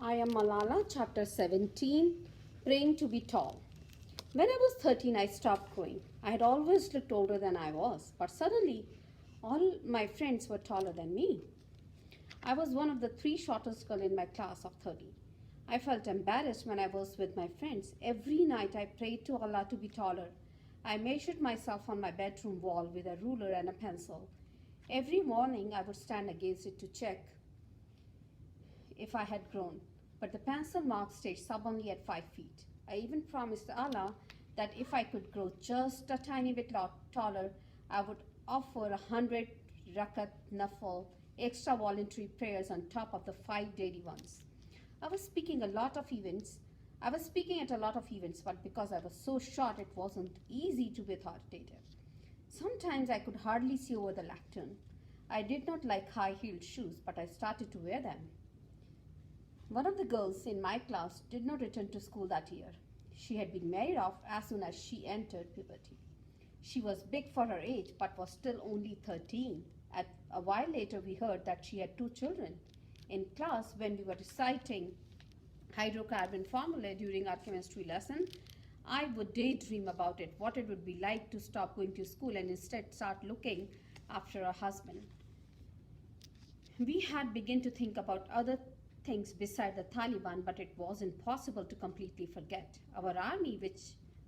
I am Malala Chapter 17, Praying to be Tall. When I was 13, I stopped growing. I had always looked older than I was, but suddenly all my friends were taller than me. I was one of the three shortest girls in my class of 30. I felt embarrassed when I was with my friends. Every night I prayed to Allah to be taller. I measured myself on my bedroom wall with a ruler and a pencil. Every morning I would stand against it to check if I had grown, but the pencil mark stayed stubbornly at 5 feet. I even promised Allah that if I could grow just a tiny bit taller, I would offer 100 rakat nafal, extra voluntary prayers on top of the 5 daily ones. I was speaking a lot of events. I was speaking at a lot of events, but because I was so short, it wasn't easy to be authoritative. Sometimes I could hardly see over the lectern. I did not like high-heeled shoes, but I started to wear them. One of the girls in my class did not return to school that year. She had been married off as soon as she entered puberty. She was big for her age but was still only 13. A while later, we heard that she had two children. In class, when we were reciting hydrocarbon formula during our chemistry lesson, I would daydream about it, what it would be like to stop going to school and instead start looking after a husband. We had begun to think about other things beside the Taliban, but it was impossible to completely forget. Our army, which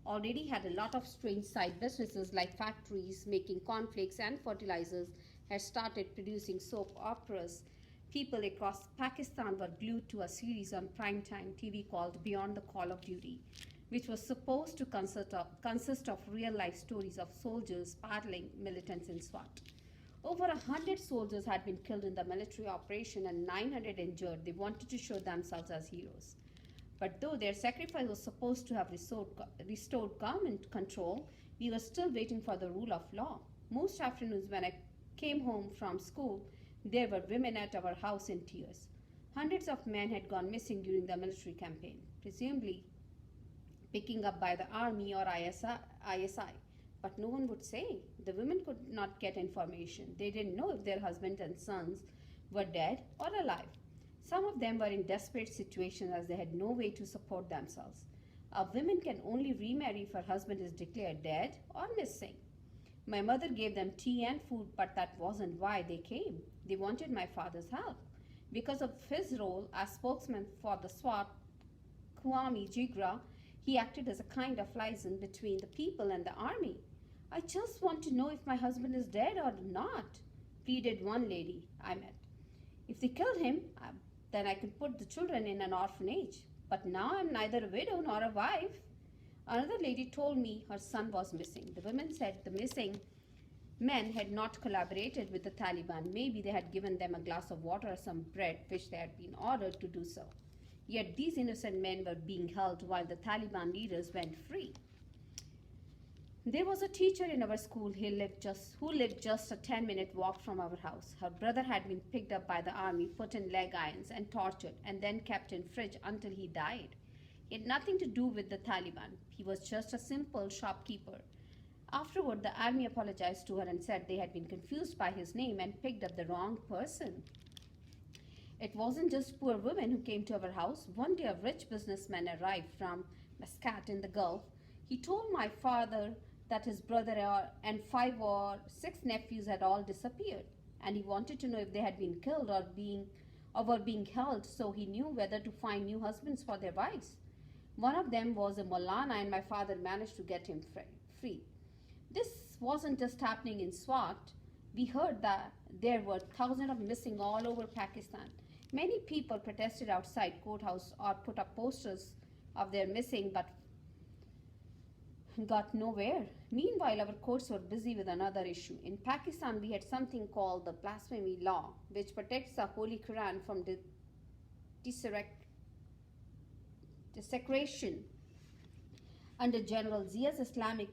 already had a lot of strange side businesses like factories making cornflakes and fertilizers, had started producing soap operas. People across Pakistan were glued to a series on primetime TV called Beyond the Call of Duty, which was supposed to consist of real life stories of soldiers battling militants in SWAT. Over 100 soldiers had been killed in the military operation and 900 injured. They wanted to show themselves as heroes. But though their sacrifice was supposed to have restored government control, we were still waiting for the rule of law. Most afternoons, when I came home from school, there were women at our house in tears. Hundreds of men had gone missing during the military campaign, presumably picking up by the army or ISI. But no one would say. The women could not get information. They didn't know if their husbands and sons were dead or alive. Some of them were in desperate situations as they had no way to support themselves. A woman can only remarry if her husband is declared dead or missing. My mother gave them tea and food, but that wasn't why they came. They wanted my father's help. Because of his role as spokesman for the SWAT, Kwame Jigra, he acted as a kind of liaison between the people and the army. I just want to know if my husband is dead or not, pleaded one lady I met. If they killed him, then I could put the children in an orphanage. But now I'm neither a widow nor a wife. Another lady told me her son was missing. The women said the missing men had not collaborated with the Taliban. Maybe they had given them a glass of water or some bread, which they had been ordered to do so. Yet these innocent men were being held while the Taliban leaders went free. There was a teacher in our school who lived just a 10-minute walk from our house. Her brother had been picked up by the army, put in leg irons, and tortured, and then kept in fridge until he died. He had nothing to do with the Taliban. He was just a simple shopkeeper. Afterward, the army apologized to her and said they had been confused by his name and picked up the wrong person. It wasn't just poor women who came to our house. One day, a rich businessman arrived from Muscat in the Gulf. He told my father that his brother and 5 or 6 nephews had all disappeared, and he wanted to know if they had been killed or were being held, so he knew whether to find new husbands for their wives. One of them was a Maulana, and my father managed to get him free. This wasn't just happening in Swat. We heard that there were thousands of missing all over Pakistan. Many people protested outside courthouse or put up posters of their missing, but got nowhere. Meanwhile, our courts were busy with another issue. In Pakistan, we had something called the blasphemy law, which protects the Holy Quran from desecration. Under General Zia's Islamic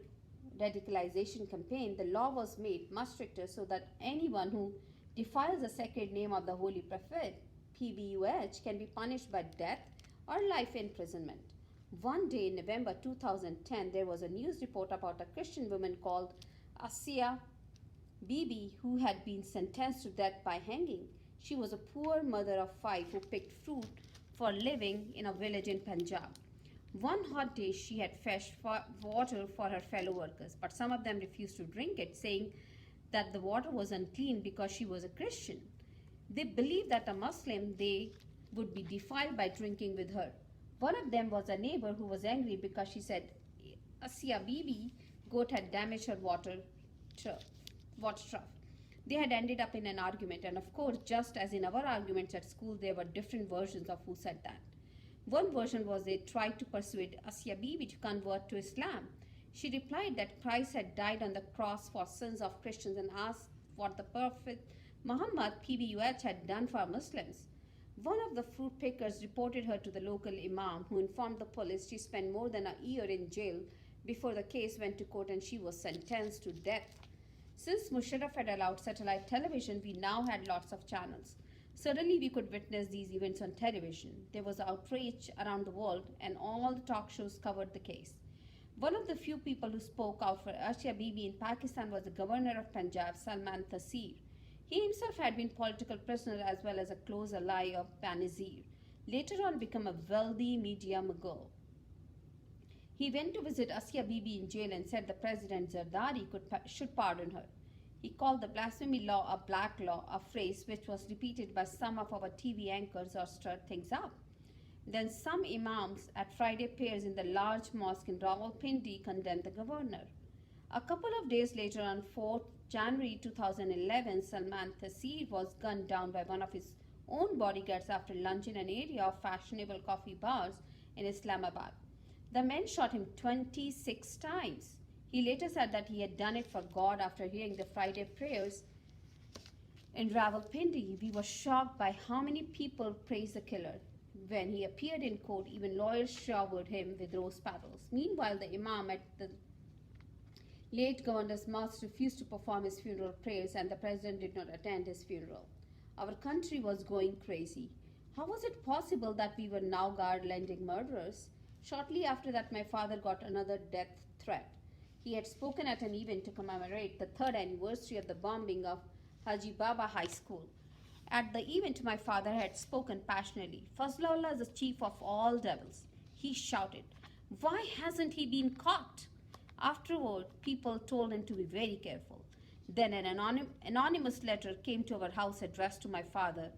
radicalization campaign, the law was made much stricter so that anyone who defiles the sacred name of the Holy Prophet, PBUH, can be punished by death or life imprisonment. One day in November 2010, there was a news report about a Christian woman called Asiya Bibi who had been sentenced to death by hanging. She was a poor mother of 5 who picked fruit for living in a village in Punjab. One hot day, she had fetched water for her fellow workers, but some of them refused to drink it, saying that the water was unclean because she was a Christian. They believed that a Muslim they would be defiled by drinking with her. One of them was a neighbor who was angry because she said Asia Bibi goat had damaged her water trough. They had ended up in an argument, and of course, just as in our arguments at school, there were different versions of who said that. One version was they tried to persuade Asia Bibi to convert to Islam. She replied that Christ had died on the cross for sins of Christians and asked what the Prophet Muhammad PBUH had done for Muslims. One of the fruit pickers reported her to the local imam, who informed the police she spent more than a year in jail before the case went to court and she was sentenced to death. Since Musharraf had allowed satellite television, we now had lots of channels. Suddenly, we could witness these events on television. There was outrage around the world, and all the talk shows covered the case. One of the few people who spoke out for Asia Bibi in Pakistan was the governor of Punjab, Salman Taseer. He himself had been political prisoner as well as a close ally of Benazir, later on become a wealthy media mogul. He went to visit Asia Bibi in jail and said the President Zardari should pardon her. He called the blasphemy law a black law, a phrase which was repeated by some of our TV anchors or stirred things up. Then some imams at Friday prayers in the large mosque in Rawalpindi condemned the governor. A couple of days later, on 4th January 2011, Salman Taseer was gunned down by one of his own bodyguards after lunch in an area of fashionable coffee bars in Islamabad. The men shot him 26 times. He later said that he had done it for God after hearing the Friday prayers in Rawalpindi. We were shocked by how many people praised the killer. When he appeared in court, even lawyers showered him with rose petals. Meanwhile, the imam at the late governor's mosque refused to perform his funeral prayers, and the president did not attend his funeral. Our country was going crazy. How was it possible that we were now garlanding murderers? Shortly after that, my father got another death threat. He had spoken at an event to commemorate the third anniversary of the bombing of Haji Baba High School. At the event, my father had spoken passionately. Fazlullah is the chief of all devils. He shouted, "Why hasn't he been caught?" Afterward, people told him to be very careful. Then an anonymous letter came to our house addressed to my father.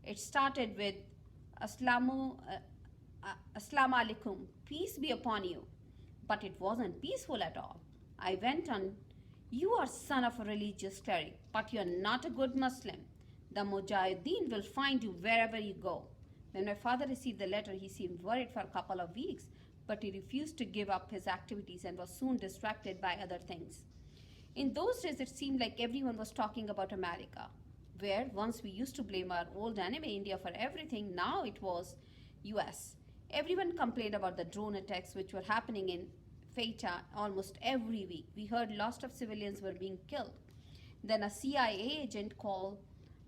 It started with, Assalamu alaikum, peace be upon you. But it wasn't peaceful at all. I went on, "You are son of a religious cleric, but you are not a good Muslim. The Mujahideen will find you wherever you go." When my father received the letter, he seemed worried for a couple of weeks, but he refused to give up his activities and was soon distracted by other things. In those days, it seemed like everyone was talking about America, where once we used to blame our old enemy India for everything, now it was US. Everyone complained about the drone attacks which were happening in Feta almost every week. We heard lots of civilians were being killed. Then a CIA agent called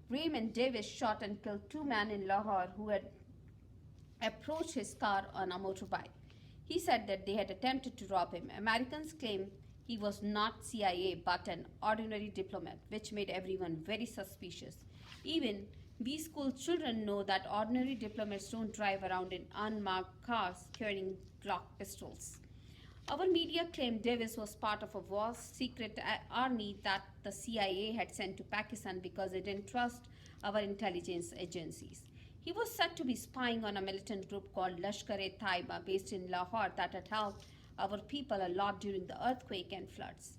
Raymond Davis shot and killed two men in Lahore who had approached his car on a motorbike. He said that they had attempted to rob him. Americans claim he was not CIA but an ordinary diplomat, which made everyone very suspicious. Even we school children know that ordinary diplomats don't drive around in unmarked cars carrying Glock pistols. Our media claimed Davis was part of a vast secret army that the CIA had sent to Pakistan because they didn't trust our intelligence agencies. He was said to be spying on a militant group called Lashkar-e-Taiba based in Lahore that had helped our people a lot during the earthquake and floods.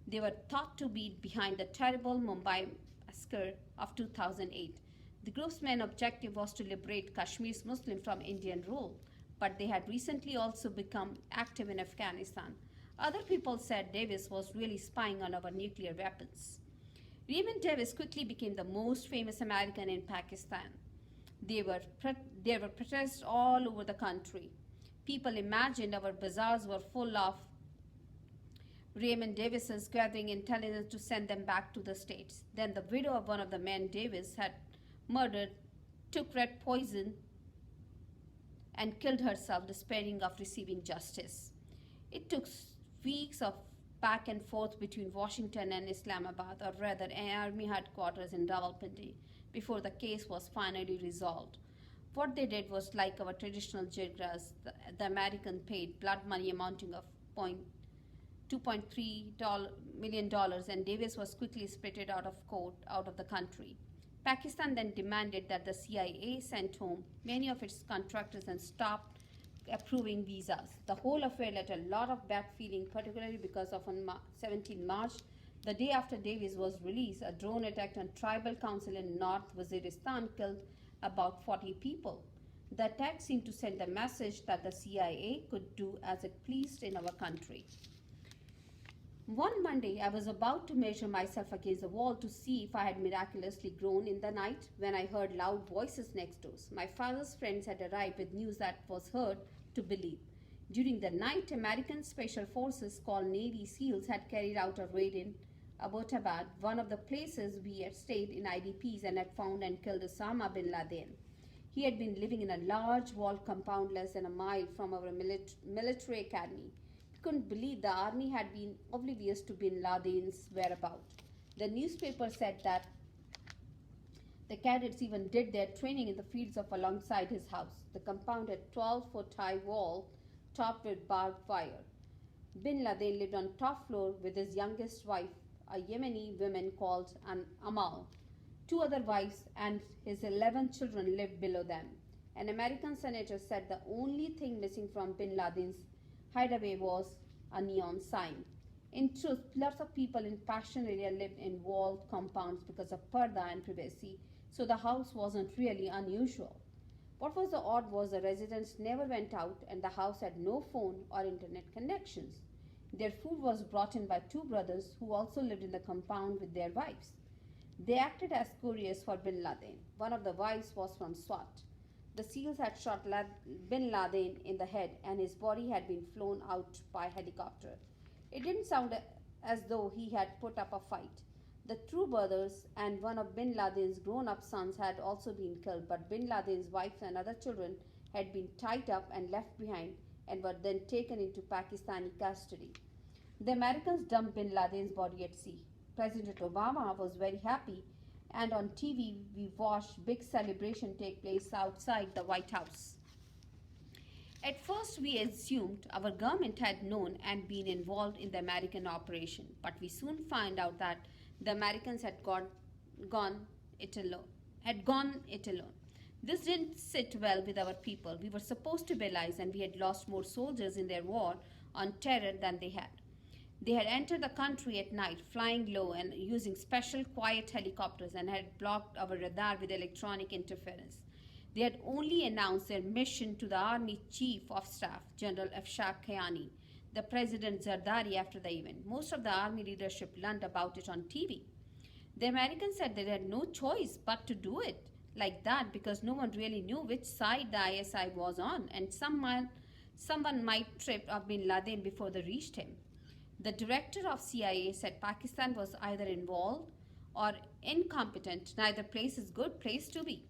They were thought to be behind the terrible Mumbai massacre of 2008. The group's main objective was to liberate Kashmir's Muslims from Indian rule, but they had recently also become active in Afghanistan. Other people said Davis was really spying on our nuclear weapons. Raymond Davis quickly became the most famous American in Pakistan. There were protests all over the country. People imagined our bazaars were full of Raymond Davises gathering intelligence to send them back to the States. Then the widow of one of the men Davis had murdered took red poison and killed herself, despairing of receiving justice. It took weeks of back and forth between Washington and Islamabad, or rather, an army headquarters in Rawalpindi, before the case was finally resolved. What they did was like our traditional jirgas. The American paid blood money amounting of $2.3 million, and Davis was quickly spirited out of court, out of the country. Pakistan then demanded that the CIA sent home many of its contractors and stopped approving visas. The whole affair led a lot of bad feeling, particularly because of on 17 March, the day after Davis was released, a drone attack on tribal council in North Waziristan killed about 40 people. The attack seemed to send a message that the CIA could do as it pleased in our country. One Monday, I was about to measure myself against the wall to see if I had miraculously grown in the night when I heard loud voices next door. My father's friends had arrived with news that was hard to believe. During the night, American Special Forces called Navy SEALs had carried out a raid in Abbottabad, one of the places we had stayed in IDPs, and had found and killed Osama bin Laden. He had been living in a large walled compound less than a mile from our military academy. We couldn't believe the army had been oblivious to bin Laden's whereabouts. The newspaper said that the cadets even did their training in the fields of alongside his house. The compound had 12-foot high wall topped with barbed wire. Bin Laden lived on top floor with his youngest wife, a Yemeni woman called Amal. Two other wives and his 11 children lived below them. An American senator said the only thing missing from bin Laden's hideaway was a neon sign. In truth, lots of people in Passion area lived in walled compounds because of parda and privacy, so the house wasn't really unusual. What was the odd was the residents never went out and the house had no phone or internet connections. Their food was brought in by two brothers who also lived in the compound with their wives. They acted as couriers for bin Laden. One of the wives was from SWAT. The SEALs had shot bin Laden in the head and his body had been flown out by helicopter. It didn't sound as though he had put up a fight. The two brothers and one of bin Laden's grown-up sons had also been killed, but bin Laden's wife and other children had been tied up and left behind and were then taken into Pakistani custody. The Americans dumped bin Laden's body at sea. President Obama was very happy, and on TV we watched big celebration take place outside the White House. At first we assumed our government had known and been involved in the American operation, but we soon found out that the Americans had gone it alone. This didn't sit well with our people. We were supposed to be allies, and we had lost more soldiers in their war on terror than they had. They had entered the country at night, flying low and using special quiet helicopters, and had blocked our radar with electronic interference. They had only announced their mission to the Army Chief of Staff, General Afshar Kayani, the President Zardari, after the event. Most of the Army leadership learned about it on TV. The Americans said they had no choice but to do it like that because no one really knew which side the ISI was on, and someone might trip up bin Laden before they reached him. The director of CIA said Pakistan was either involved or incompetent. Neither place is a good place to be.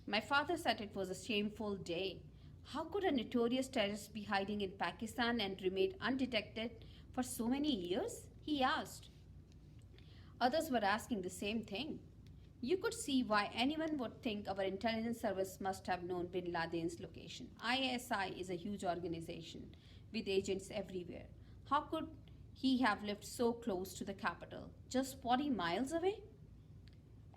My father said it was a shameful day. How could a notorious terrorist be hiding in Pakistan and remain undetected for so many years? He asked. Others were asking the same thing. You could see why anyone would think our intelligence service must have known bin Laden's location. ISI is a huge organization with agents everywhere. How could he have lived so close to the capital, just 40 miles away?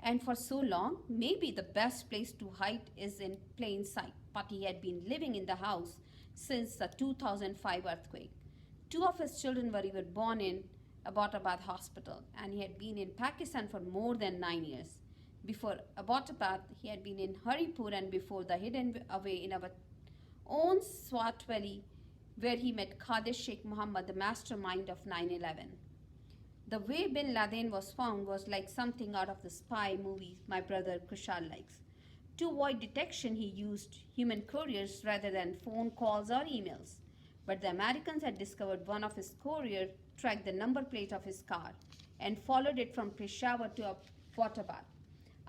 And for so long, maybe the best place to hide is in plain sight. But he had been living in the house since the 2005 earthquake. Two of his children were even born in Abbottabad Hospital, and he had been in Pakistan for more than 9 years. Before Abbottabad, he had been in Haripur, and before the hidden away in our own Swat Valley, where he met Qadir Sheikh Mohammed, the mastermind of 9/11. The way bin Laden was found was like something out of the spy movie my brother Kushal likes. To avoid detection, he used human couriers rather than phone calls or emails. But the Americans had discovered one of his couriers tracked the number plate of his car and followed it from Peshawar to Abbottabad.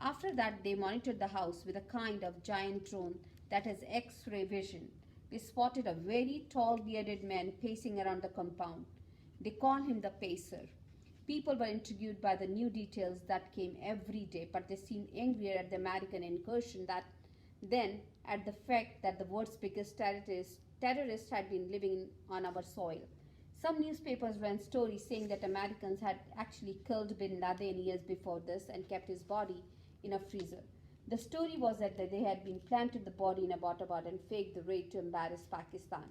After that, they monitored the house with a kind of giant drone that has X-ray vision. They spotted a very tall, bearded man pacing around the compound. They called him the Pacer. People were intrigued by the new details that came every day, but they seemed angrier at the American incursion then at the fact that the world's biggest terrorist had been living on our soil. Some newspapers ran stories saying that Americans had actually killed bin Laden years before this and kept his body in a freezer. The story was that they had been planted the body in a Abbottabad and faked the raid to embarrass Pakistan.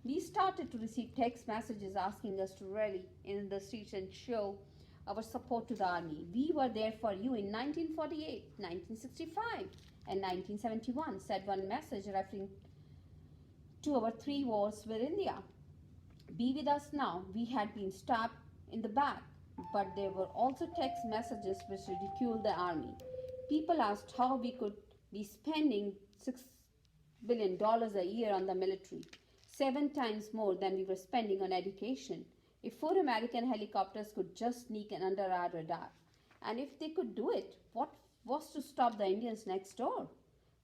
We started to receive text messages asking us to rally in the streets and show our support to the army. We were there for you in 1948, 1965, and 1971, said one message referring to our three wars with India. Be with us now. We had been stabbed in the back, but there were also text messages which ridiculed the army. People asked how we could be spending $6 billion a year on the military, 7 times more than we were spending on education. If 4 American helicopters could just sneak in under our radar, and if they could do it, what was to stop the Indians next door?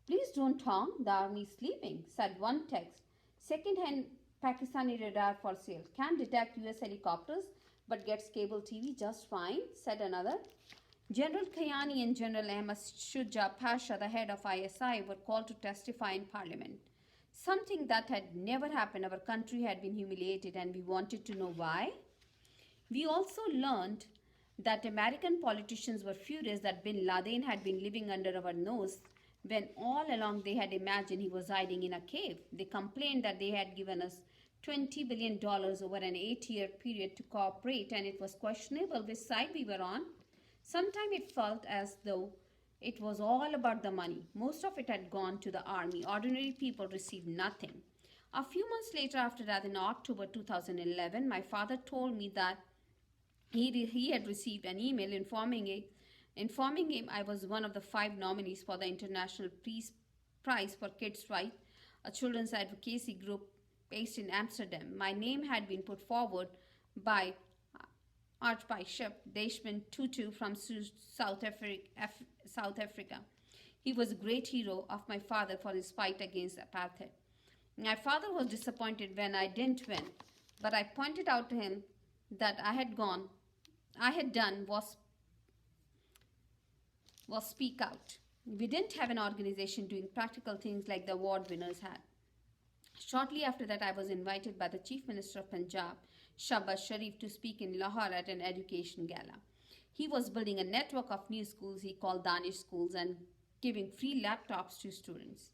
Please don't honk, the army's sleeping, said one text. Second-hand Pakistani radar for sale. Can detect US helicopters but gets cable TV just fine, said another. General Kayani and General Ahmad Shuja Pasha, the head of ISI, were called to testify in Parliament. Something that had never happened. Our country had been humiliated and we wanted to know why. We also learned that American politicians were furious that bin Laden had been living under our nose when all along they had imagined he was hiding in a cave. They complained that they had given us $20 billion over an 8-year period to cooperate and it was questionable which side we were on. Sometimes it felt as though it was all about the money. Most of it had gone to the army. Ordinary people received nothing. A few months later after that, in October 2011, my father told me that he had received an email informing him I was one of the 5 nominees for the International Peace Prize for Kids' Rights, a children's advocacy group based in Amsterdam. My name had been put forward by Archbishop Desmond Tutu from South Africa. He was a great hero of my father for his fight against apartheid. My father was disappointed when I didn't win, but I pointed out to him that I had done was speak out. We didn't have an organization doing practical things like the award winners had. Shortly after that, I was invited by the Chief Minister of Punjab, Shahbaz Sharif, to speak in Lahore at an education gala. He was building a network of new schools he called Danish schools and giving free laptops to students.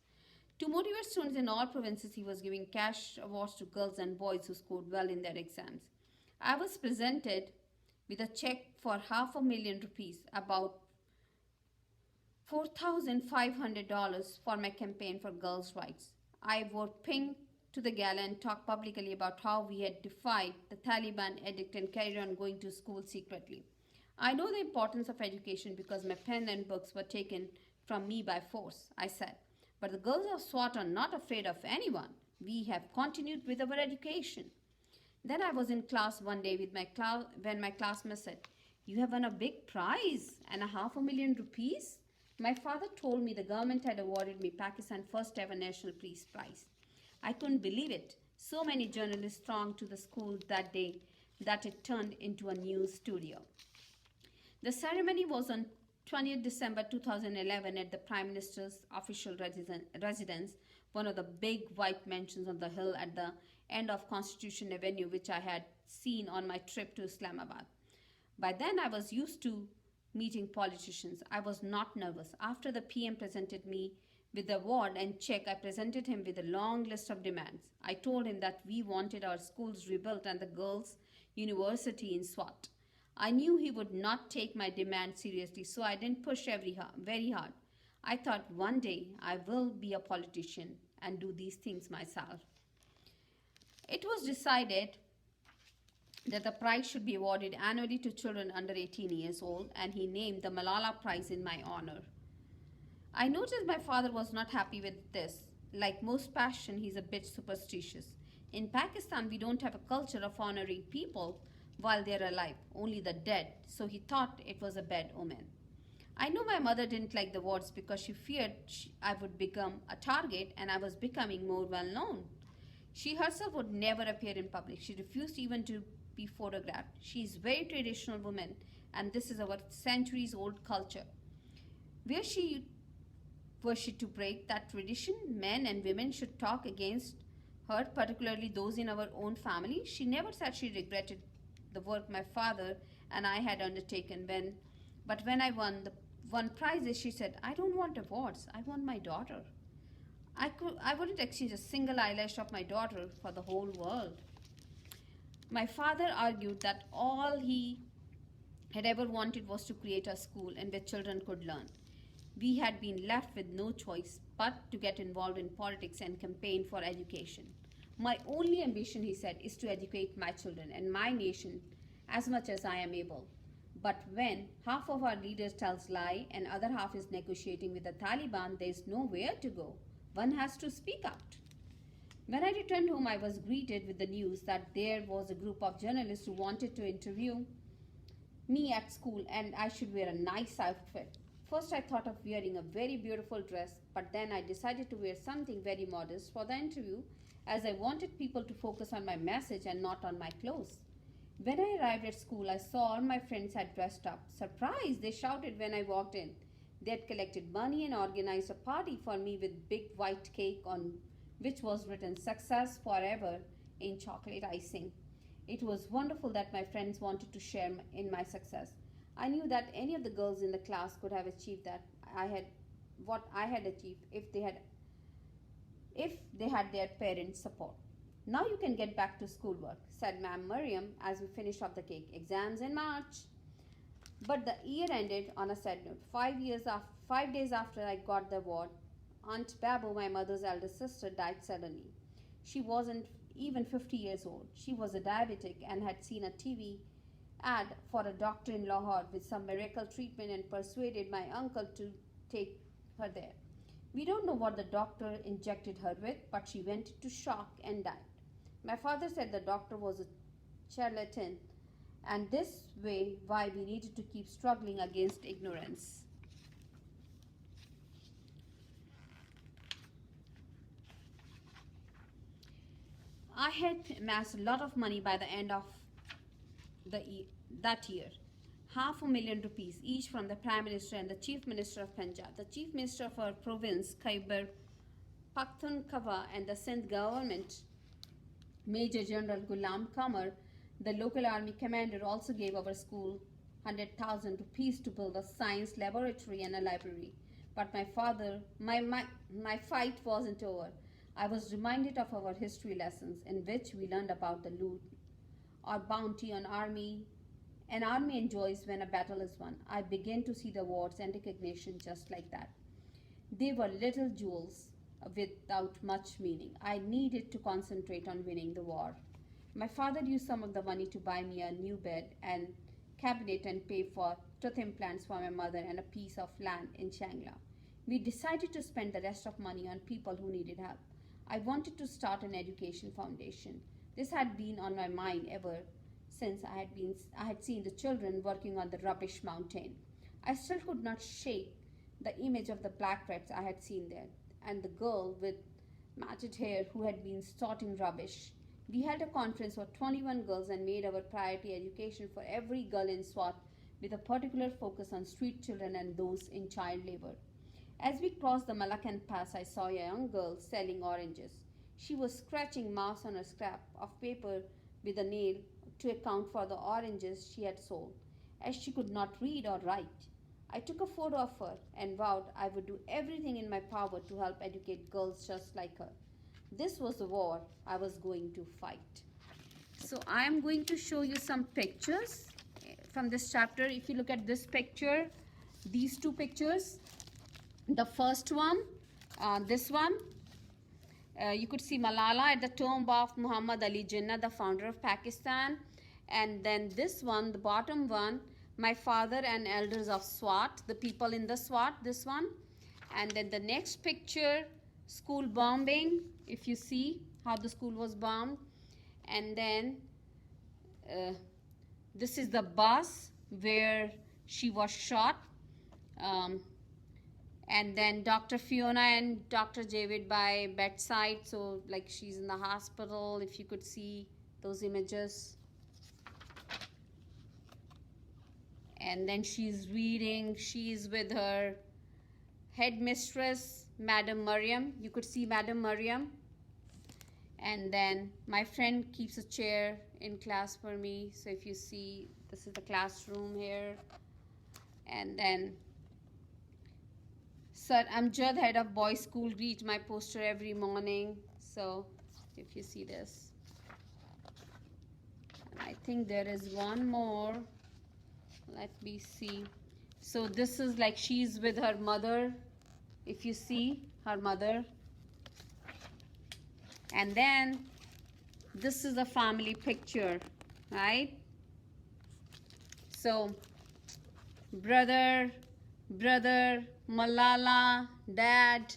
To motivate students in all provinces, he was giving cash awards to girls and boys who scored well in their exams. I was presented with a check for ₹500,000, about $4,500 for my campaign for girls' rights. I wore pink to the gala and talked publicly about how we had defied the Taliban edict and carried on going to school secretly. I know the importance of education because my pen and books were taken from me by force, I said. But the girls of SWAT are not afraid of anyone. We have continued with our education. Then I was in class one day when my classmate said, "You have won a big prize and ₹500,000. My father told me the government had awarded me Pakistan's first ever National Peace Prize. I couldn't believe it. So many journalists thronged to the school that day that it turned into a news studio. The ceremony was on 20th December 2011 at the Prime Minister's official residence, one of the big white mansions on the hill at the end of Constitution Avenue, which I had seen on my trip to Islamabad. By then, I was used to meeting politicians. I was not nervous. After the PM presented me with the award and check, I presented him with a long list of demands. I told him that we wanted our schools rebuilt and the girls' university in SWAT. I knew he would not take my demand seriously, so I didn't push very hard. I thought one day I will be a politician and do these things myself. It was decided that the prize should be awarded annually to children under 18 years old, and he named the Malala Prize in my honor. I noticed my father was not happy with this. Like most passion, he's a bit superstitious. In Pakistan, we don't have a culture of honoring people while they're alive, only the dead, so he thought it was a bad omen. I know my mother didn't like the awards because she feared I would become a target and I was becoming more well known. She herself would never appear in public. She refused even to be photographed. She is a very traditional woman, and this is our centuries old culture. Where she were she to break that tradition, men and women should talk against her, particularly those in our own family. She never said she regretted the work my father and I had undertaken but when I won prizes, she said, I don't want awards, I want my daughter. I wouldn't exchange a single eyelash of my daughter for the whole world. My father argued that all he had ever wanted was to create a school and where children could learn. We had been left with no choice but to get involved in politics and campaign for education. My only ambition, he said, is to educate my children and my nation as much as I am able. But when half of our leaders tells lie and other half is negotiating with the Taliban, there is nowhere to go. One has to speak out. When I returned home, I was greeted with the news that there was a group of journalists who wanted to interview me at school and I should wear a nice outfit. First, I thought of wearing a very beautiful dress, but then I decided to wear something very modest for the interview as I wanted people to focus on my message and not on my clothes. When I arrived at school, I saw all my friends had dressed up. Surprise! They shouted when I walked in. They had collected money and organized a party for me with big white cake on which was written Success Forever in chocolate icing. It was wonderful that my friends wanted to share in my success. I knew that any of the girls in the class could have achieved what I had achieved if they had their parents' support. Now you can get back to schoolwork, said Ma'am Miriam as we finished off the cake. Exams in March. But the year ended on a sad note. 5 days after I got the award, Aunt Babu, my mother's eldest sister, died suddenly. She wasn't even 50 years old. She was a diabetic and had seen a TV ad for a doctor in Lahore with some miracle treatment and persuaded my uncle to take her there. We don't know what the doctor injected her with, but she went into shock and died. My father said the doctor was a charlatan, and this way why we needed to keep struggling against ignorance. I had amassed a lot of money by the end of that year. ₹500,000 each from the Prime Minister and the Chief Minister of Punjab, the Chief Minister of our province, Khyber Pakhtunkhwa, and the Sindh government, Major General Ghulam Qamar, the local army commander, also gave our school ₹100,000 to build a science laboratory and a library. But my fight wasn't over. I was reminded of our history lessons in which we learned about the loot or bounty an army enjoys when a battle is won. I began to see the awards and recognition just like that. They were little jewels without much meaning. I needed to concentrate on winning the war. My father used some of the money to buy me a new bed and cabinet and pay for tooth implants for my mother and a piece of land in Shangla. We decided to spend the rest of money on people who needed help. I wanted to start an education foundation. This had been on my mind ever since I had seen the children working on the rubbish mountain. I still could not shake the image of the black rats I had seen there and the girl with matted hair who had been sorting rubbish. We held a conference for 21 girls and made our priority education for every girl in SWAT with a particular focus on street children and those in child labor. As we crossed the Malacan Pass, I saw a young girl selling oranges. She was scratching marks on a scrap of paper with a nail to account for the oranges she had sold, as she could not read or write. I took a photo of her and vowed I would do everything in my power to help educate girls just like her. This was the war I was going to fight. So I am going to show you some pictures from this chapter. If you look at this picture, these two pictures, the first one, this one, you could see Malala at the tomb of Muhammad Ali Jinnah, the founder of Pakistan. And then this one, the bottom one, my father and elders of SWAT, the people in the SWAT, this one. And then the next picture, school bombing, if you see how the school was bombed. And then this is the bus where she was shot. And then Dr. Fiona and Dr. Javid by bedside, so like she's in the hospital, if you could see those images. And then she's reading, she's with her headmistress, Madam Mariam. You could see Madam Mariam. And then my friend keeps a chair in class for me. So if you see, this is the classroom here. And then Sir Amjad, head of boys school, reads my poster every morning. So if you see this. And I think there is one more. Let me see. So this is like she's with her mother. If you see her mother. And then this is a family picture, right? So brother, Malala, dad,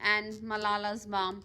and Malala's mom.